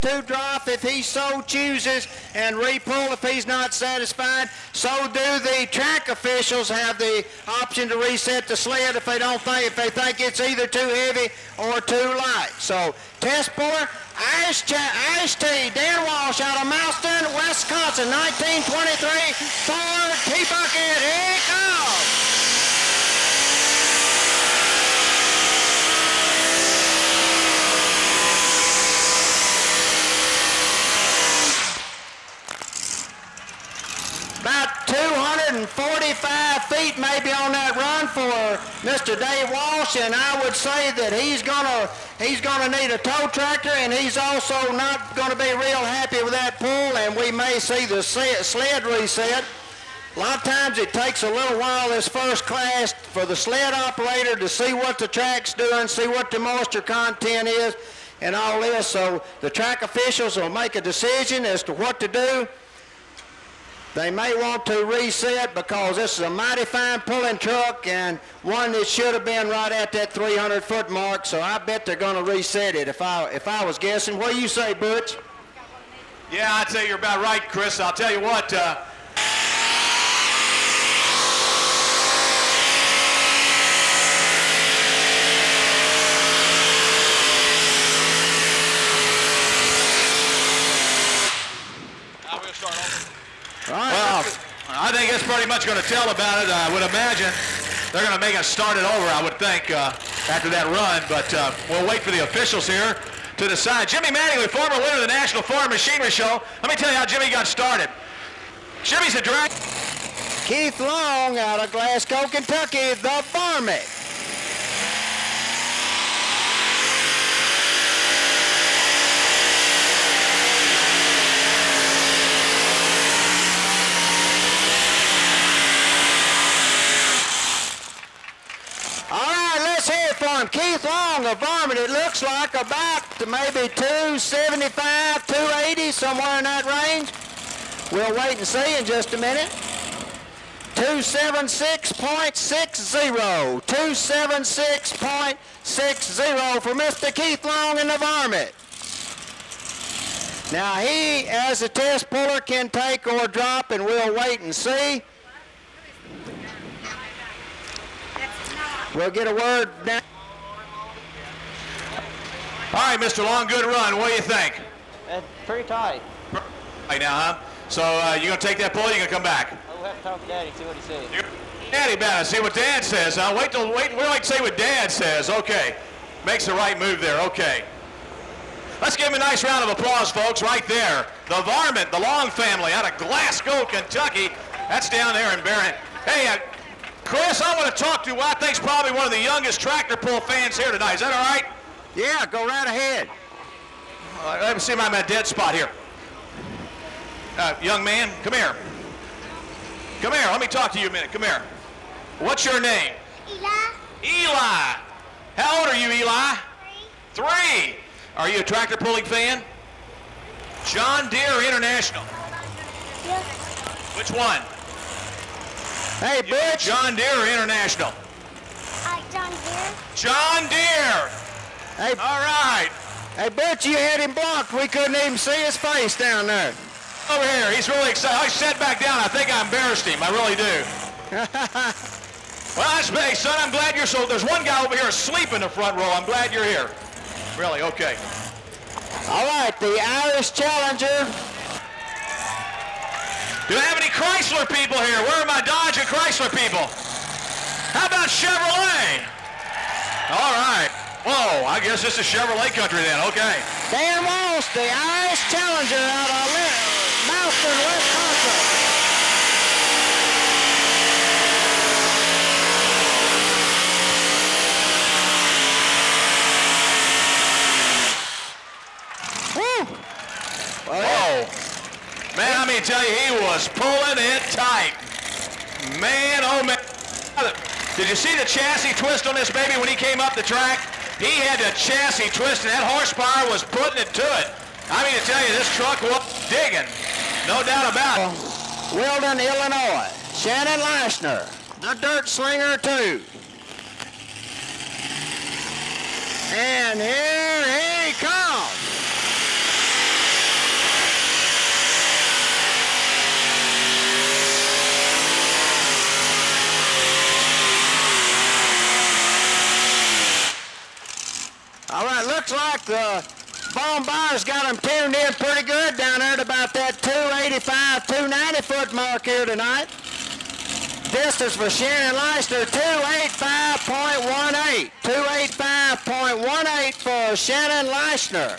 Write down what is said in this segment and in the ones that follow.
to drop if he so chooses and re-pull if he's not satisfied. So do the track officials have the option to reset the sled if they think it's either too heavy or too light. So test puller, Irish T, Dan Walsh out of Mouston, Wisconsin, 1923 Ford T-Bucket. Here it comes. About 245 feet maybe on that run for Mr. Dave Walsh, and I would say that he's gonna need a tow tractor, and he's also not gonna be real happy with that pull, and we may see the sled reset. A lot of times it takes a little while this first class for the sled operator to see what the track's doing, see what the moisture content is, and all this. So the track officials will make a decision as to what to do. They may want to reset because this is a mighty fine pulling truck and one that should have been right at that 300-foot mark, so I bet they're going to reset it if I was guessing. What do you say, Butch? Yeah, I'd say you're about right, Chris. I'll tell you what. Well, I think it's pretty much going to tell about it. I would imagine they're going to make us start it over, I would think, after that run. But we'll wait for the officials here to decide. Jimmy Mattingly, former winner of the National Farm Machinery Show. Let me tell you how Jimmy got started. Jimmy's a drag. Keith Long out of Glasgow, Kentucky, the varmint. Keith Long, a varmint, it looks like about maybe 275, 280, somewhere in that range. We'll wait and see in just a minute. 276.60, 276.60 for Mr. Keith Long in the varmint. Now he, as a test puller, can take or drop, and we'll wait and see. We'll get a word now. All right, Mr. Long, good run. What do you think? It's pretty tight. Right now, huh? So you gonna take that pull? Or you gonna come back? We'll have to talk to Daddy, see what he says. Daddy better see what Dad says. Huh? We'll like to say what Dad says. Okay, makes the right move there. Okay. Let's give him a nice round of applause, folks. Right there, the varmint, the Long family, out of Glasgow, Kentucky. That's down there in Barron. Hey, Chris, I want to talk to who I think's probably one of the youngest tractor pull fans here tonight. Is that all right? Yeah, go right ahead. Let me see if I'm at a dead spot here. Young man, come here. Come here, let me talk to you a minute. Come here. What's your name? Eli. Eli. How old are you, Eli? 3. Are you a tractor pulling fan? John Deere International. Yeah. Which one? Hey, Butch. John Deere International. John Deere. John Deere. Hey, all right. Hey, Butch, you had him blocked. We couldn't even see his face down there. Over here. He's really excited. I sat back down. I think I embarrassed him. I really do. Well, that's me, son. I'm glad you're so. There's one guy over here asleep in the front row. I'm glad you're here. Really? Okay. All right, the Irish Challenger. Do I have any Chrysler people here? Where are my Dodge and Chrysler people? How about Chevrolet? All right. Whoa, I guess this is Chevrolet country then. Okay. Dan Walsh, the Irish Challenger out of Mouston, Wisconsin. Woo! Well, whoa. Man, I mean, tell you, he was pulling it tight. Man, oh man. Did you see the chassis twist on this baby when he came up the track? He had the chassis twist, and that horsepower was putting it to it. I mean to tell you, this truck was digging. No doubt about it. Weldon, Illinois. Shannon Leishner, the Dirt Slinger 2. And here he comes. The Bombard's got them tuned in pretty good down there at about that 285, 290 foot mark here tonight. Distance for Shannon Leisner, 285.18. 285.18 for Shannon Leisner.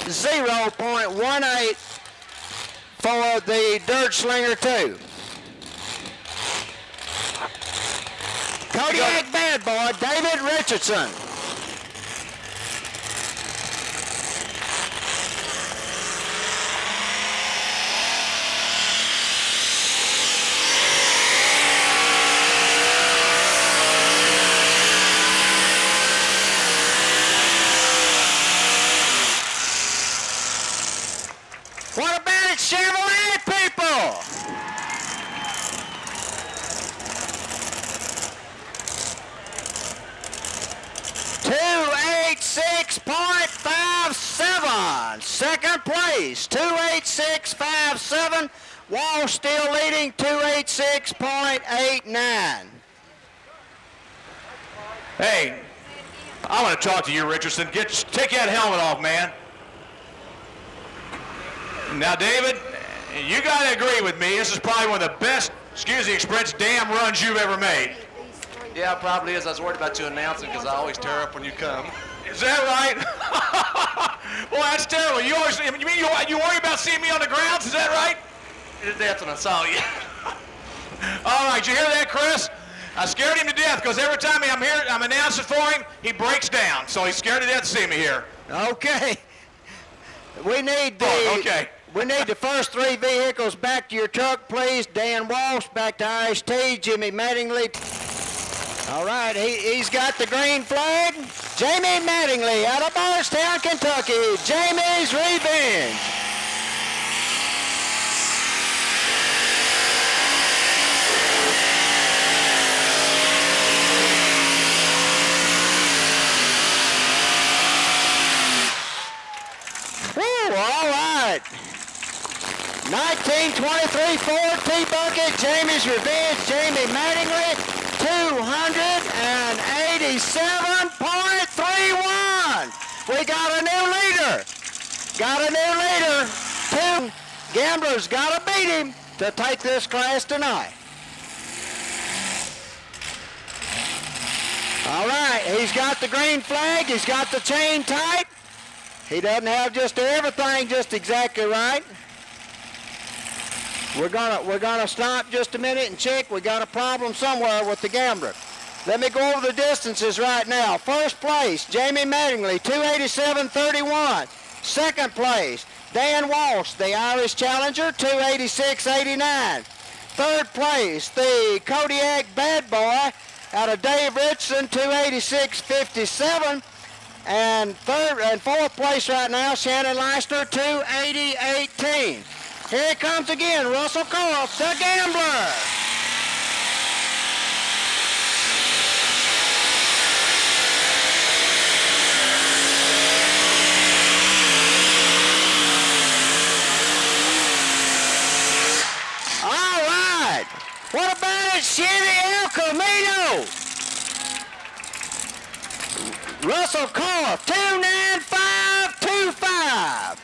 0.18 for the Dirt Slinger 2. Kodiak Bad Boy, David Richardson. What about it, Chevrolet people? .57. Second place, 286.57. Walsh still leading, 286.89. Hey, I want to talk to you, Richardson. Take that helmet off, man. Now, David, you got to agree with me. This is probably one of the best, excuse the expression, damn runs you've ever made. Yeah, it probably is. I was worried about you announcing because I always tear up when you come. Is that right? Well, that's terrible. You always, you mean you worry about seeing me on the grounds? Is that right? That's when I saw you. All right, you hear that, Chris? I scared him to death because every time I'm announcing for him, he breaks down. So he's scared to death to see me here. Okay. We need the first three vehicles back to your truck, please. Dan Walsh back to Irish T. Jimmy Mattingly. All right, he's got the green flag. Jamie Mattingly out of Bardstown, Kentucky. Jamie's Revenge. Woo, all right. 1923 Ford T-Bucket, Jamie's Revenge, Jamie Mattingly, 287.31. We got a new leader. Two gamblers got to beat him to take this class tonight. All right, he's got the green flag. He's got the chain tight. He doesn't have just everything just exactly right. We're gonna stop just a minute and check. We got a problem somewhere with the gambler. Let me go over the distances right now. First place, Jamie Mattingly, 287.31. Second place, Dan Walsh, the Irish Challenger, 286.89. Third place, the Kodiak Bad Boy out of Dave Richardson, 286.57. And fourth place right now, Shannon Leisner, 280.18. Here he comes again, Russell Korf, the gambler. All right. What about it, Chevy El Camino? Russell Korf, 295.25.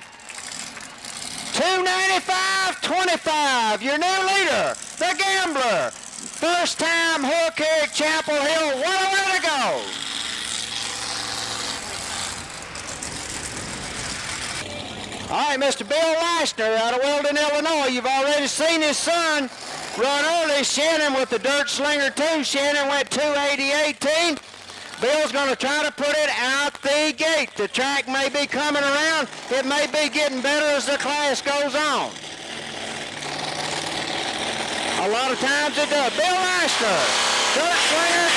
295.25, your new leader, the gambler. First time hook here at Chapel Hill. What a way to go. All right, Mr. Bill Leisner out of Weldon, Illinois. You've already seen his son run early. Shannon with the Dirt Slinger 2. Shannon went 280.18. Bill's going to try to put it out the gate. The track may be coming around. It may be getting better as the class goes on. A lot of times it does. Bill Leisner, Dirt Slinger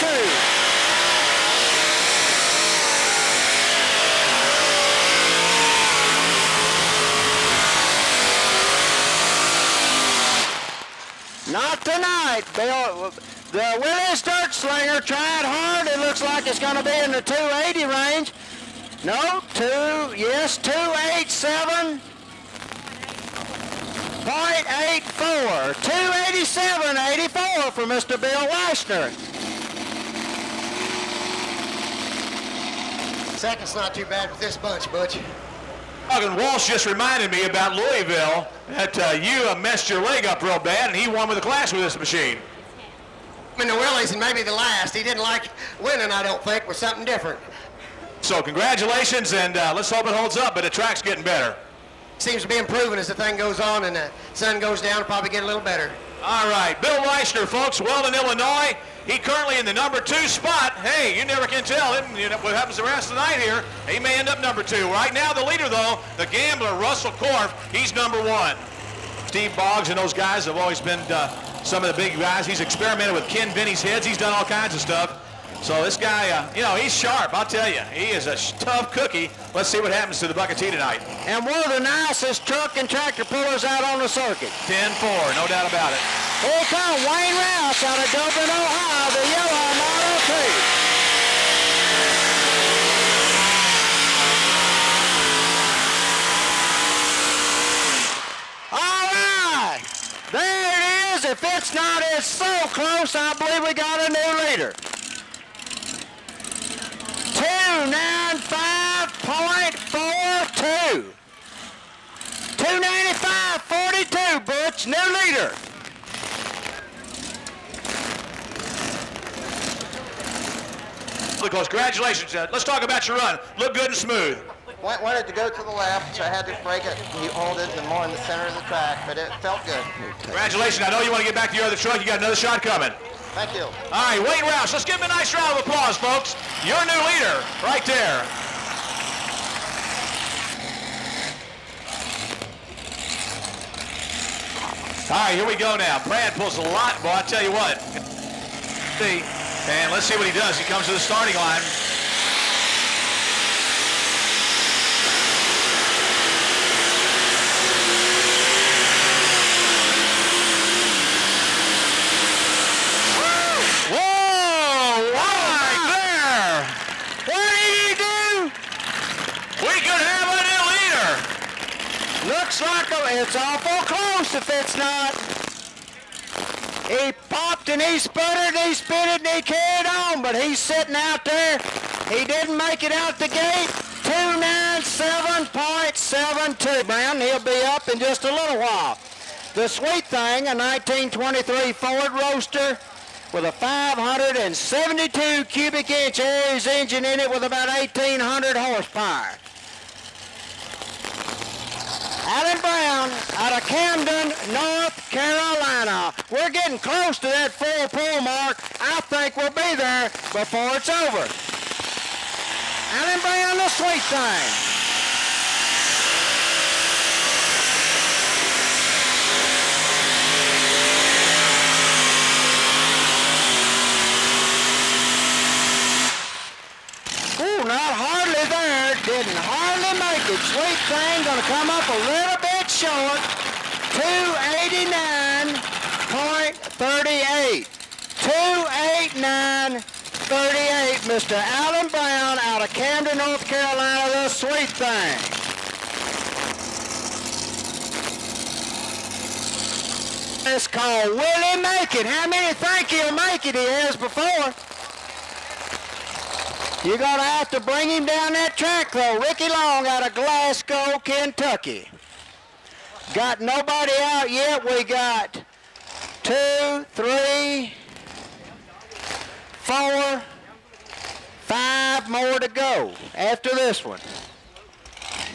2. Not tonight, Bill. The Willis Dirt Slinger tried hard. It looks like it's going to be in the 280 range. No, 287.84. 287.84 for Mr. Bill Leisner. Second's not too bad with this bunch, Butch. Walsh just reminded me about Louisville that you messed your leg up real bad, and he won with the class with this machine. In the Willies and maybe the last. He didn't like winning, I don't think, with something different. So congratulations, and let's hope it holds up, but the track's getting better. Seems to be improving as the thing goes on and the sun goes down. It'll probably get a little better. All right, Bill Weissner, folks, Weldon, Illinois. He currently in the number 2 spot. Hey, you never can tell him. You know what happens the rest of the night here. He may end up number 2. Right now, the leader, though, the gambler, Russell Korf, he's number 1. Steve Boggs and those guys have always been some of the big guys. He's experimented with Ken Vinny's heads. He's done all kinds of stuff. So this guy, you know, he's sharp, I'll tell you. He is a tough cookie. Let's see what happens to the Bucket T tonight. And one of the nicest truck and tractor pullers out on the circuit. 10-4, no doubt about it. Here comes Wayne Rouse out of Dublin, Ohio, the yellow Model T. All right, there it is. If it's not, it's so close, I believe we got a new leader. 295.42. 295.42, Butch, new leader. Close. Congratulations. Let's talk about your run. Look good and smooth. Wanted to go to the left, so I had to break it. You hold it and more in the center of the track, but it felt good. Congratulations. I know you want to get back to your other truck. You got another shot coming. Thank you. All right, Wayne Rouse. Let's give him a nice round of applause, folks. Your new leader right there. All right, here we go now. Brad pulls a lot. Boy, I tell you what. See, and let's see what he does. He comes to the starting line. Looks like it's awful close if it's not. He popped and he sputtered, he spitted and he carried on, but he's sitting out there. He didn't make it out the gate. 297.72. Brown, he'll be up in just a little while. The sweet thing, a 1923 Ford Roadster with a 572 cubic inch Aries engine in it with about 1,800 horsepower. Alan Brown out of Camden, North Carolina. We're getting close to that full pull mark. I think we'll be there before it's over. Alan Brown, the sweet thing. Ooh, not hardly there. Didn't hardly make it. Sweet thing gonna come up a little bit short. 289.38. 289.38. Mr. Alan Brown out of Camden, North Carolina, the sweet thing. It's called Will He Make It? How many think he'll make it? He has before. You're going to have to bring him down that track, though. Ricky Long out of Glasgow, Kentucky. Got nobody out yet. We got 2, 3, 4, 5 more to go after this one.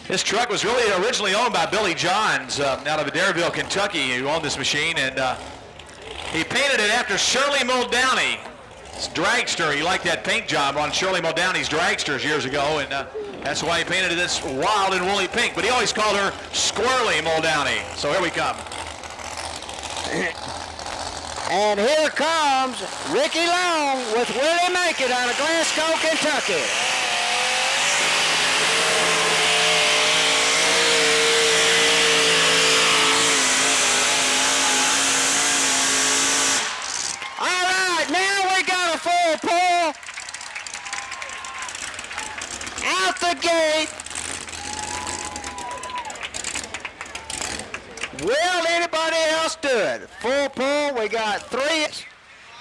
This truck was really originally owned by Billy Johns out of Adairville, Kentucky, who owned this machine, and he painted it after Shirley Muldowney. Dragster, he liked that paint job on Shirley Muldowney's dragsters years ago, and that's why he painted it this wild and woolly pink, but he always called her Squirrely Muldowney. So here we come. And here comes Ricky Long with Will He Make It out of Glasgow, Kentucky. Pull out the gate. Will anybody else do it? Full pull, we got 3.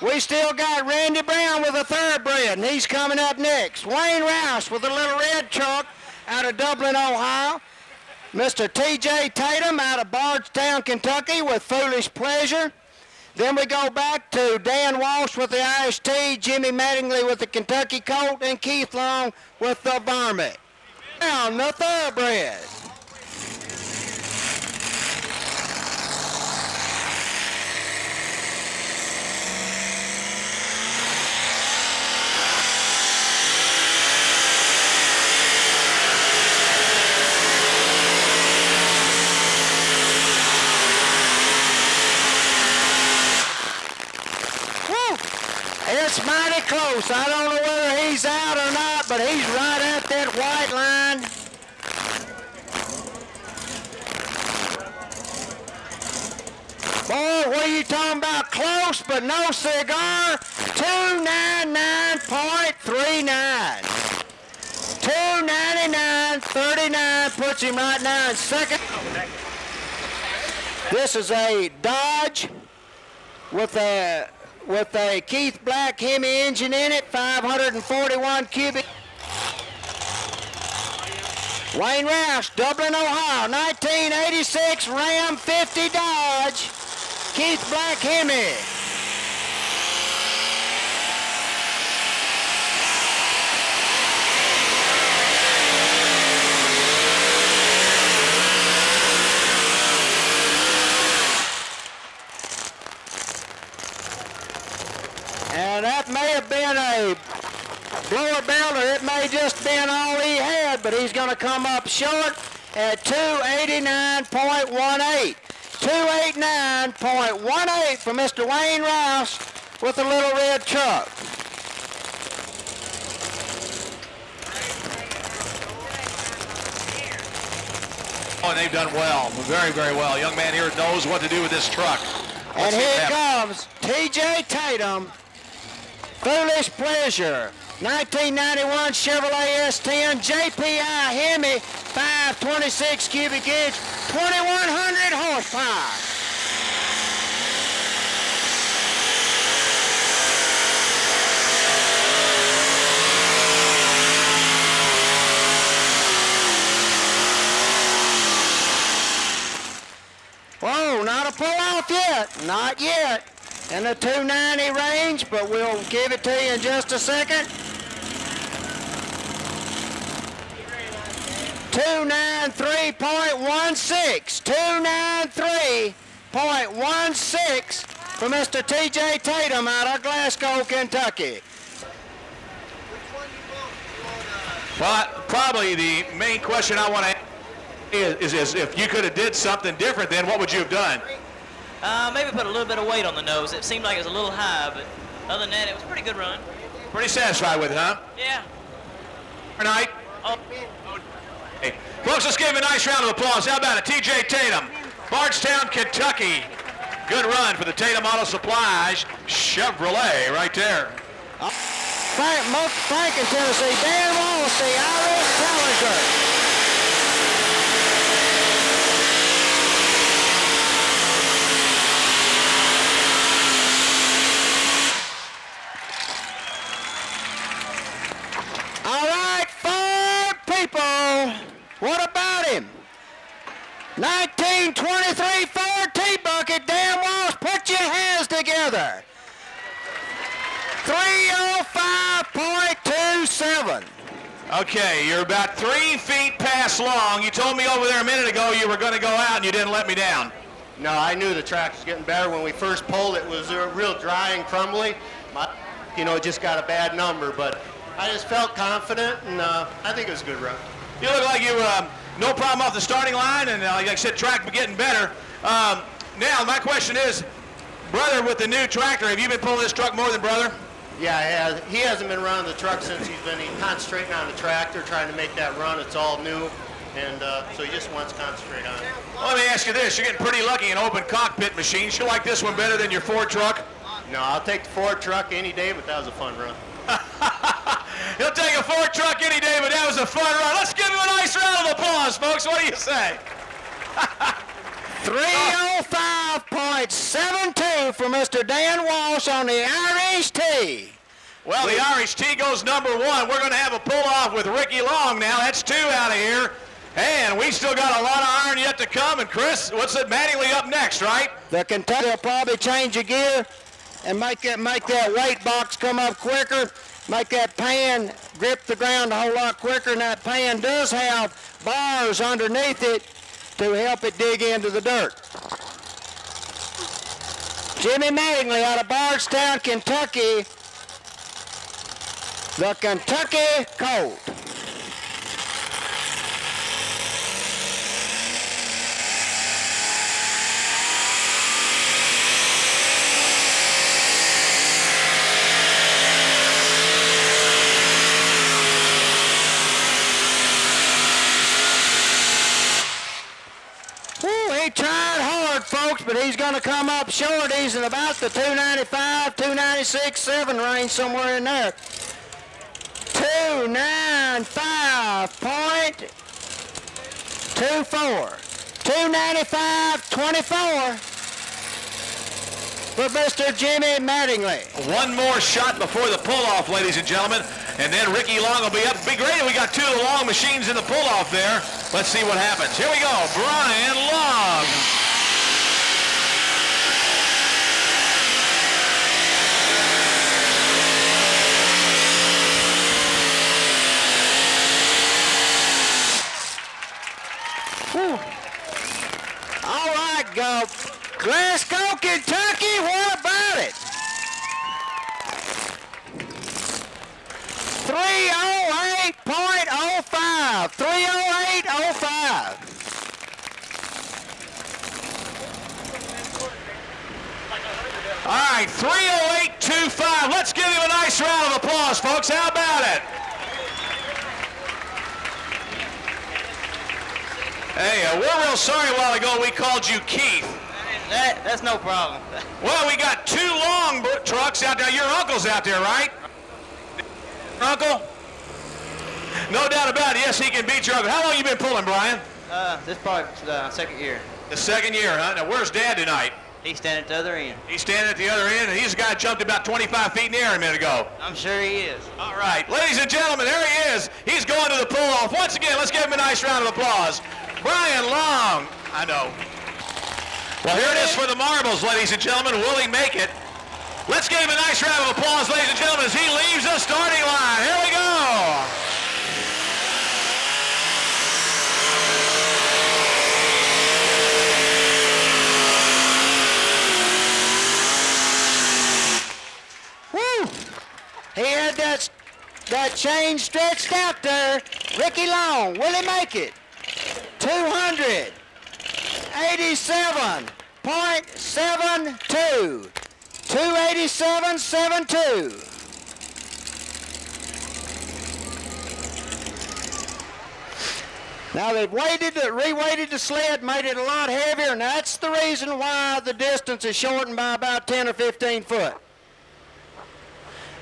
We still got Randy Brown with a thoroughbred, and he's coming up next. Wayne Rouse with a little red truck out of Dublin, Ohio. Mr. T.J. Tatum out of Bardstown, Kentucky with Foolish Pleasure. Then we go back to Dan Walsh with the Irish Tea, Jimmy Mattingly with the Kentucky Colt, and Keith Long with the Varmint. Now, the thoroughbred. It's mighty close. I don't know whether he's out or not, but he's right at that white line. Boy, what are you talking about? Close, but no cigar. 299.39. 299.39 puts him right now in second. This is a Dodge with a Keith Black Hemi engine in it, 541 cubic. Wayne Rouse, Dublin, Ohio, 1986 Ram 50 Dodge, Keith Black Hemi. And that may have been a blower belt, or it may just been all he had, but he's going to come up short at 289.18. 289.18 for Mr. Wayne Rouse with a little red truck. Oh, and they've done well, very, very well. Young man here knows what to do with this truck. And here comes T.J. Tatum, Foolish Pleasure, 1991 Chevrolet S10 JPI Hemi, 526 cubic inch, 2100 horsepower. Whoa, not a pull-off yet, not yet. In the 290 range, but we'll give it to you in just a second. 293.16. 293.16 for Mr. T.J. Tatum out of Glasgow, Kentucky. Well, probably the main question I want to ask is if you could have did something different, then what would you have done? Maybe put a little bit of weight on the nose. It seemed like it was a little high, but other than that, it was a pretty good run. Pretty satisfied with it, huh? Yeah. Good night. Oh. Hey, folks, let's give him a nice round of applause. How about it? T.J. Tatum, Bardstown, Kentucky. Good run for the Tatum Auto Supplies Chevrolet right there. Franklin, Tennessee, Dan Wallace, the Irish Challenger. All right, 4 people. What about him? 1923 Ford T-Bucket, Dan Walsh, put your hands together. 305.27. Okay, you're about 3 feet past long. You told me over there a minute ago you were going to go out and you didn't let me down. No, I knew the track was getting better. When we first pulled it, was real dry and crumbly. It just got a bad number, but I just felt confident, and I think it was a good run. You look like you no problem off the starting line, and like I said, track getting better. Now, my question is, brother with the new tractor, have you been pulling this truck more than brother? Yeah, he hasn't been running the truck since he's been concentrating on the tractor, trying to make that run. It's all new, and so he just wants to concentrate on it. Well, let me ask you this. You're getting pretty lucky in open cockpit machines. You like this one better than your Ford truck? No, I'll take the Ford truck any day, but that was a fun run. He'll take a Ford truck any day, but that was a fun run. Let's give him a nice round of applause, folks. What do you say? 305.72 for Mr. Dan Walsh on the Irish tee. Well, the Irish tee goes number 1. We're going to have a pull-off with Ricky Long now. That's 2 out of here. And we still got a lot of iron yet to come. And Chris, what's it? Mattingly up next, right? The Kentucky will probably change a gear and make that weight box come up quicker, make that pan grip the ground a whole lot quicker, and that pan does have bars underneath it to help it dig into the dirt. Jimmy Mattingly out of Bardstown, Kentucky, the Kentucky Colt. He tried hard, folks, but he's going to come up short. He's in about the 295, 296, 7 range, somewhere in there. 295.24. 295.24 for Mr. Jimmy Mattingly. One more shot before the pull-off, ladies and gentlemen, and then Ricky Long will be up. Be great if we got 2 of the Long machines in the pull-off there. Let's see what happens. Here we go, Brian Long. Whew. All right, go. Glasgow, Kentucky, what about it? 308.05. 308.05. All right, 308.25. Let's give him a nice round of applause, folks. How about it? Hey, we're real sorry a while ago we called you Keith. That's no problem. Well, we got 2 Long trucks out there. Your uncle's out there, right? Uncle? No doubt about it. Yes, he can beat your uncle. How long you been pulling, Brian? This is probably the second year. The second year, huh? Now, where's Dad tonight? He's standing at the other end. He's standing at the other end, and he's the guy that jumped about 25 feet in the air a minute ago. I'm sure he is. All right. Ladies and gentlemen, there he is. He's going to the pull-off. Once again, let's give him a nice round of applause. Brian Long. I know. Well, here it is for the marbles, ladies and gentlemen. Will he make it? Let's give him a nice round of applause, ladies and gentlemen, as he leaves the starting line. Here we go. Woo! He had that chain stretched out there. Ricky Long, will he make it? 287.72. 287.72. Now they've re-weighted the sled, made it a lot heavier, and that's the reason why the distance is shortened by about 10 or 15 foot.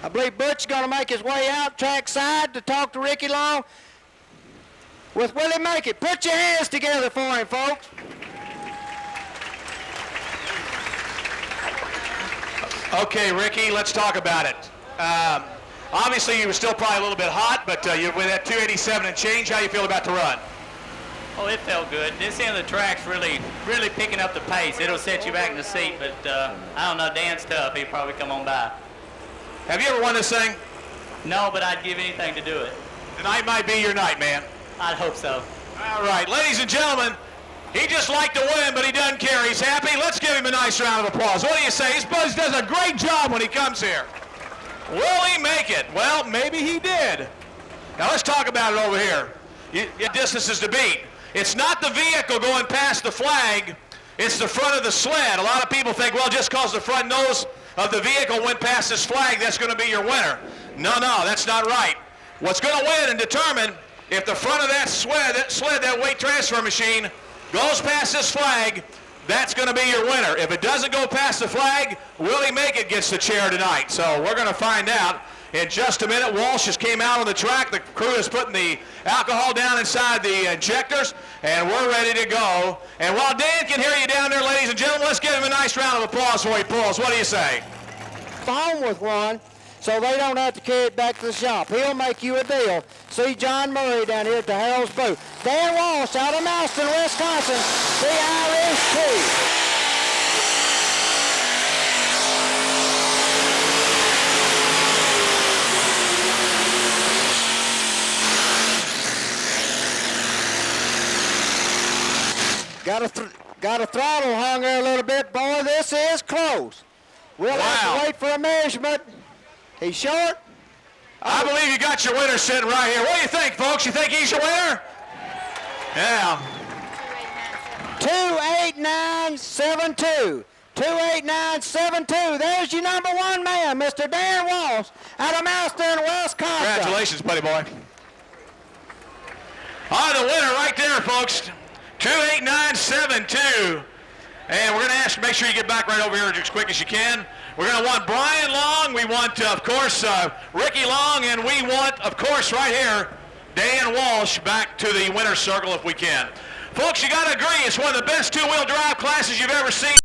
I believe Butch's going to make his way out track side to talk to Ricky Long. Will he make it? Put your hands together for him, folks. Okay, Ricky, let's talk about it. Obviously, you were still probably a little bit hot, but with that 287 and change, how you feel about the run? Oh, it felt good. This end of the track's really picking up the pace. It'll set you back in the seat, but I don't know, Dan's tough. He'll probably come on by. Have you ever won this thing? No, but I'd give anything to do it. Tonight might be your night, man. I'd hope so. All right, ladies and gentlemen, he just liked to win, but he doesn't care. He's happy. Let's give him a nice round of applause. What do you say? His Buzz does a great job when he comes here. Will he make it? Well, maybe he did. Now let's talk about it over here. Your distances to beat. It's not the vehicle going past the flag. It's the front of the sled. A lot of people think, well, just because the front nose of the vehicle went past this flag, that's going to be your winner. No, that's not right. What's going to win and determine if the front of that sled, that weight transfer machine, goes past this flag, that's going to be your winner. If it doesn't go past the flag, will he make it gets the chair tonight. So we're going to find out. in just a minute. Walsh just came out on the track. The crew is putting the alcohol down inside the injectors, and we're ready to go. And while Dan can hear you down there, ladies and gentlemen, let's give him a nice round of applause before he pulls. What do you say? Home with one, so they don't have to carry it back to the shop. He'll make you a deal. See John Murray down here at the Harold's booth. Dan Walsh out of Malston, Wisconsin, the Irish Chief. Got a throttle hung there a little bit. Boy, this is close. We'll have to wait for a measurement. He's short. I believe you got your winner sitting right here. What do you think, folks? You think he's your winner? Yeah. 28972. 28972. There's your number one man, Mr. Dan Walsh, out of Malston, Wisconsin. Congratulations, buddy boy. All right, the winner right there, folks. 28972. And we're going to ask you, make sure you get back right over here as quick as you can. We're going to want Brian Long. We want, of course, Ricky Long. And we want, of course, right here, Dan Walsh back to the winner's circle if we can. Folks, you got to agree, it's one of the best two-wheel drive classes you've ever seen.